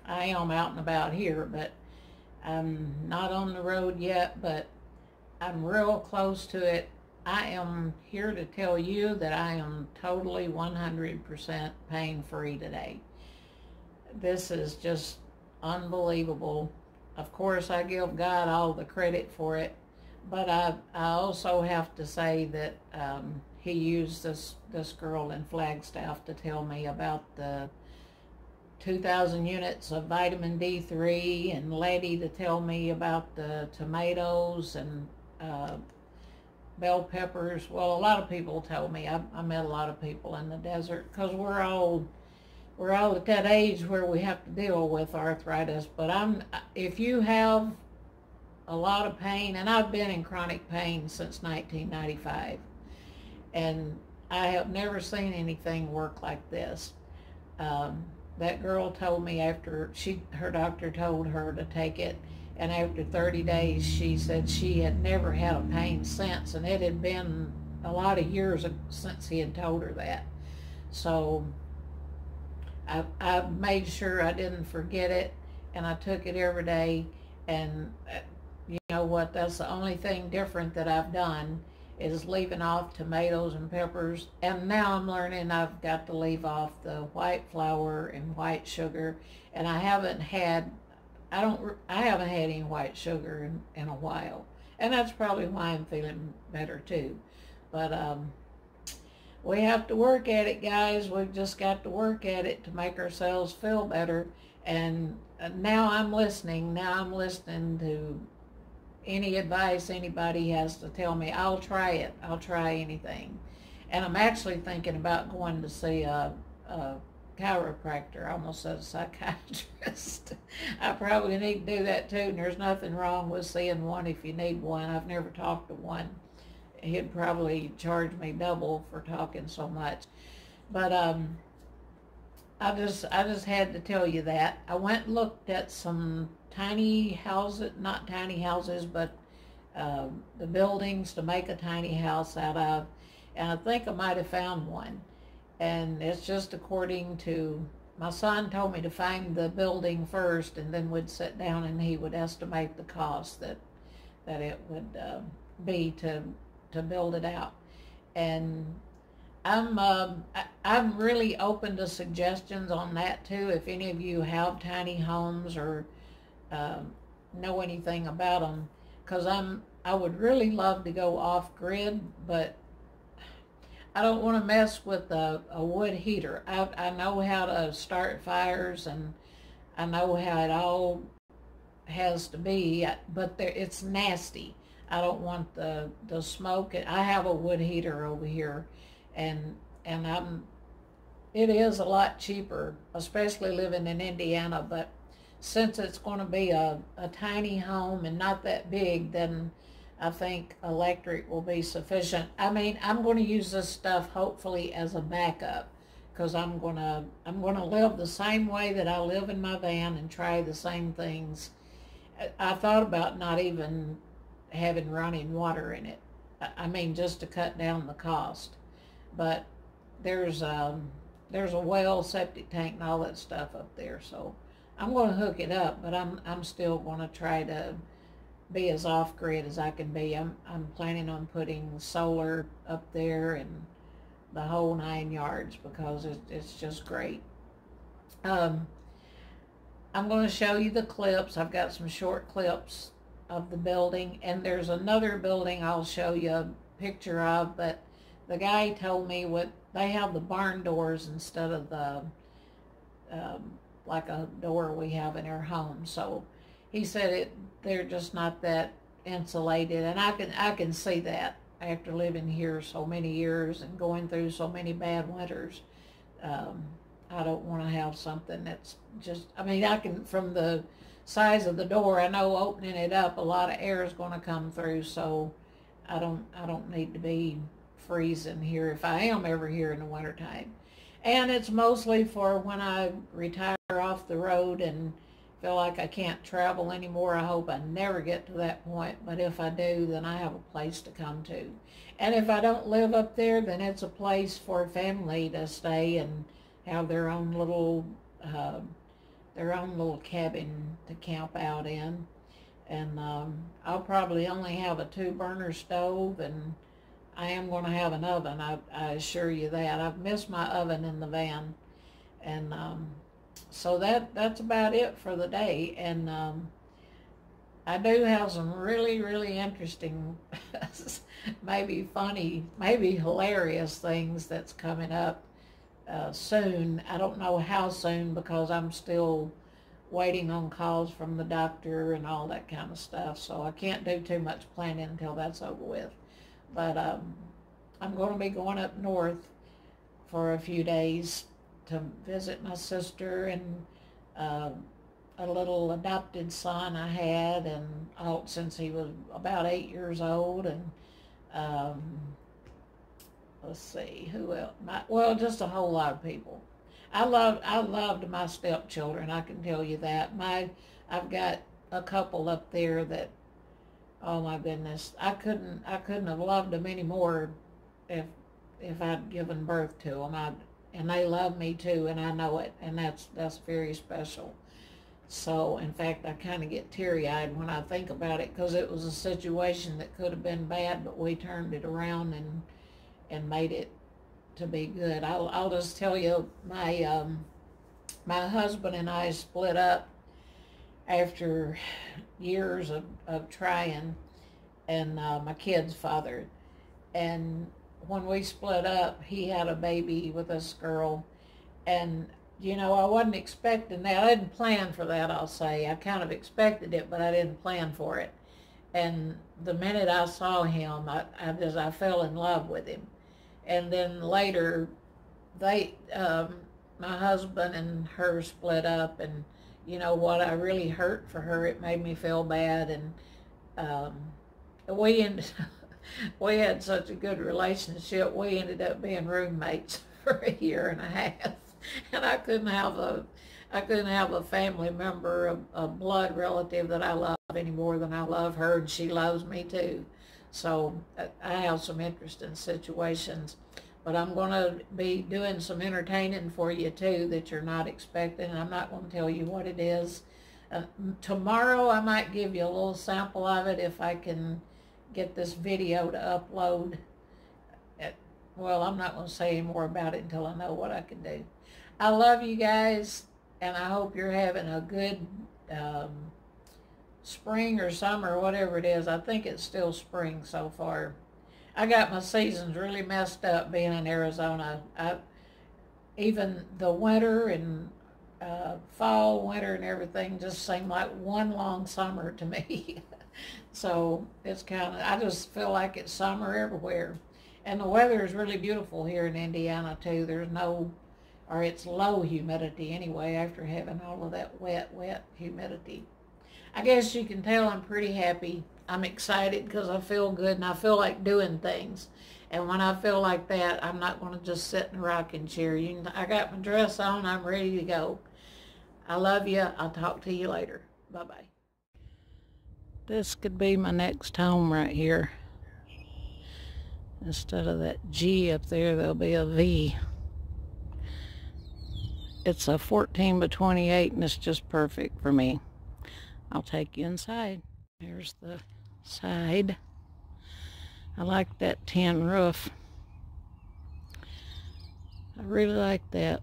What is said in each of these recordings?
I am out and about here, but I'm not on the road yet, but I'm real close to it. I am here to tell you that I am totally 100% pain-free today. This is just unbelievable. Of course, I give God all the credit for it, but I also have to say that he used this girl in Flagstaff to tell me about the 2,000 units of vitamin D3, and Letty to tell me about the tomatoes and bell peppers. Well, a lot of people told me. I met a lot of people in the desert because we're all at that age where we have to deal with arthritis. But if you have a lot of pain, and I've been in chronic pain since 1995, and I have never seen anything work like this. That girl told me after her doctor told her to take it, and after 30 days she said she had never had a pain since, and it had been a lot of years since he had told her that. So I made sure I didn't forget it, and I took it every day. And you know what, that's the only thing different that I've done is leaving off tomatoes and peppers. And now I'm learning I've got to leave off the white flour and white sugar. And I haven't had any white sugar in a while. And that's probably why I'm feeling better too. But we have to work at it, guys. We've just got to work at it to make ourselves feel better. And now I'm listening. Now I'm listening to any advice anybody has to tell me. I'll try it. I'll try anything. And I'm actually thinking about going to see a chiropractor. I almost said a psychiatrist. I probably need to do that too, and there's nothing wrong with seeing one if you need one. I've never talked to one. He'd probably charge me double for talking so much. But I just had to tell you that. I went and looked at some tiny houses, not tiny houses, but the buildings to make a tiny house out of, and I think I might have found one. And it's just according to, my son told me to find the building first, and then we'd sit down and he would estimate the cost that it would be to build it out. And I'm really open to suggestions on that too. If any of you have tiny homes or know anything about them, because I would really love to go off grid, but I don't want to mess with a wood heater. I know how to start fires, and I know how it all has to be, but it's nasty. I don't want the smoke. I have a wood heater over here, and it is a lot cheaper, especially living in Indiana. But since it's going to be a tiny home and not that big, then I think electric will be sufficient. I mean, I'm going to use this stuff hopefully as a backup, because I'm going to live the same way that I live in my van and try the same things. I thought about not even having running water in it. I mean, just to cut down the cost. But there's a well, septic tank, and all that stuff up there. So I'm going to hook it up, but I'm still going to try to be as off-grid as I can be. I'm planning on putting solar up there and the whole 9 yards, because it's just great. I'm going to show you the clips. I've got some short clips of the building, and there's another building I'll show you a picture of, but the guy told me they have the barn doors instead of the like a door we have in our home. So he said they're just not that insulated, and I can see that after living here so many years and going through so many bad winters. I don't want to have something that's just, I mean, I can, from the size of the door, I know opening it up, a lot of air is going to come through, so I don't need to be freezing here if I am ever here in the wintertime. And it's mostly for when I retire off the road and feel like I can't travel anymore. I hope I never get to that point, but if I do, then I have a place to come to. And if I don't live up there, then it's a place for family to stay and have their own little their own little cabin to camp out in. And I'll probably only have a 2-burner stove, and I am going to have an oven, I assure you that. I've missed my oven in the van. And so that's about it for the day. And I do have some really, really interesting, maybe funny, maybe hilarious things that's coming up soon. I don't know how soon, because I'm still waiting on calls from the doctor and all that kind of stuff. So I can't do too much planning until that's over with. But I'm going to be going up north for a few days to visit my sister and a little adopted son I had, and since he was about 8 years old. And let's see, who else? Well, just a whole lot of people. I loved my stepchildren, I can tell you that. I've got a couple up there that, oh my goodness, I couldn't have loved them any more if I'd given birth to them. And they love me too, and I know it, and that's very special. So, in fact, I kind of get teary-eyed when I think about it, because it was a situation that could have been bad, but we turned it around and made it to be good. I'll just tell you, my husband and I split up after years of trying, and my kid's father. And when we split up, he had a baby with this girl, and you know, I wasn't expecting that. I didn't plan for that, I'll say. I kind of expected it, but I didn't plan for it. And the minute I saw him, I fell in love with him. And then later, my husband and her split up, and you know what, I really hurt for her. It made me feel bad, and we had such a good relationship. We ended up being roommates for a year and a half, and I couldn't have a family member, a blood relative that I love any more than I love her, and she loves me too. So I have some interesting situations, but I'm going to be doing some entertaining for you too that you're not expecting, and I'm not going to tell you what it is. Tomorrow I might give you a little sample of it if I can get this video to upload. Well, I'm not going to say any more about it until I know what I can do. I love you guys, and I hope you're having a good spring or summer or whatever it is. I think it's still spring so far. I got my seasons really messed up being in Arizona. Even the winter and fall, winter, and everything just seemed like one long summer to me. So it's I just feel like it's summer everywhere. And the weather is really beautiful here in Indiana too. It's low humidity anyway, after having all of that wet humidity. I guess you can tell I'm pretty happy. I'm excited because I feel good and I feel like doing things. And when I feel like that, I'm not going to just sit in a rocking chair. I got my dress on. I'm ready to go. I love you. I'll talk to you later. Bye-bye. This could be my next home right here. Instead of that G up there, there'll be a V. It's a 14 by 28, and it's just perfect for me. I'll take you inside. Here's the side. I like that tin roof. I really like that.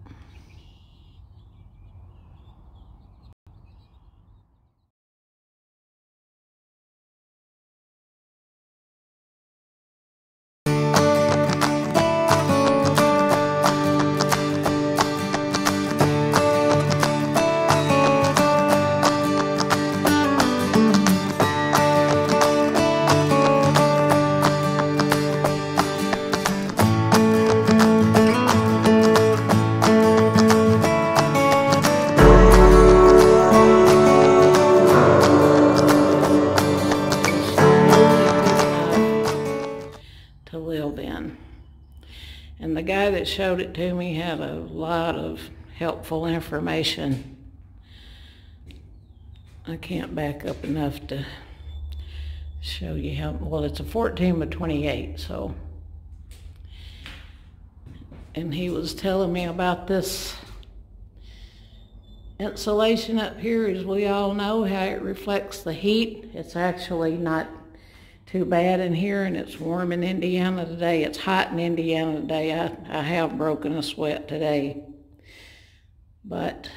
To live in. And the guy that showed it to me had a lot of helpful information. I can't back up enough to show you how, well, it's a 14 by 28, so. And he was telling me about this Insulation up here, as we all know, how it reflects the heat. It's actually not too bad in here, and it's warm in Indiana today. It's hot in Indiana today. I have broken a sweat today. But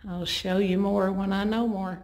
I'll show you more when I know more.